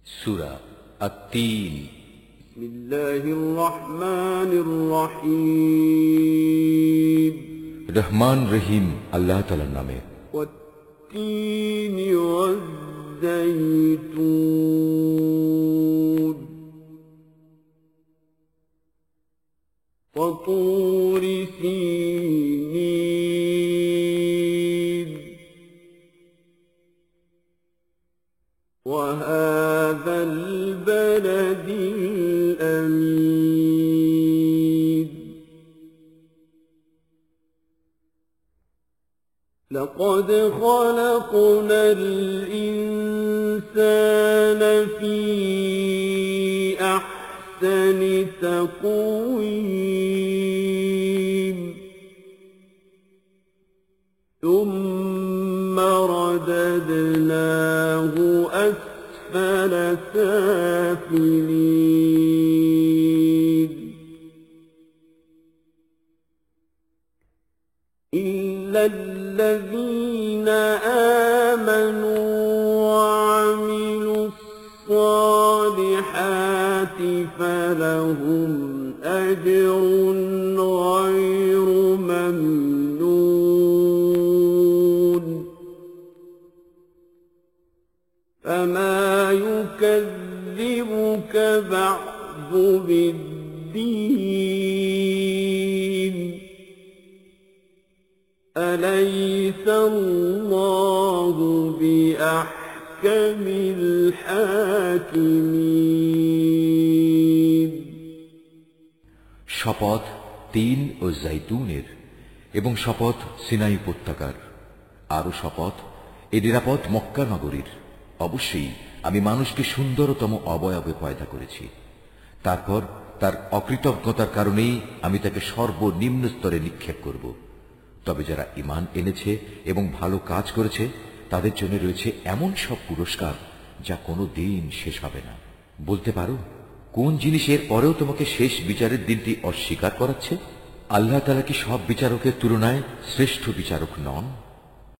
সূরা আত-তিন। বিসমিল্লাহির রহমানির রহিম। রহমান রহিম আল্লাহ তাআলার নামে। ওয়াত-তিন ওয়াজ-যাইতুন ওয়া তুরি সীনিন ওয়া হাযাল বালাদিল আমিন। لقد خلقنا الإنسان في أحسن تقويم ثم رددناه أسفل سافلين إلا الذين آمنوا وعملوا الصالحات فلهم أجر غير ممنون فما يكذبك بعد بالدين أليس الله بأحكم الحاكمين। শপথ তিন ও জাইতুনের, এবং শপথ সিনাই উপত্যকার। আরো শপথ এ নিরাপদ মক্কা নগরীর। অবশ্যই আমি মানুষকে সুন্দরতম অবয়বে পয়দা করেছি, তারপর তার অকৃতজ্ঞতার কারণেই আমি তাকে সর্বনিম্ন স্তরে নিক্ষেপ করব। তবে যারা ঈমান এনেছে এবং ভালো কাজ করেছে তাদের জন্য রয়েছে এমন সব পুরস্কার যা কোনো দিন শেষ হবে না। বলতে পারো, কোন জিনিসের পরেও তোমাকে শেষ বিচারের দিনটি অস্বীকার করাচ্ছে? আল্লাহ তাআলা কি সব বিচারকের তুলনায় শ্রেষ্ঠ বিচারক নন?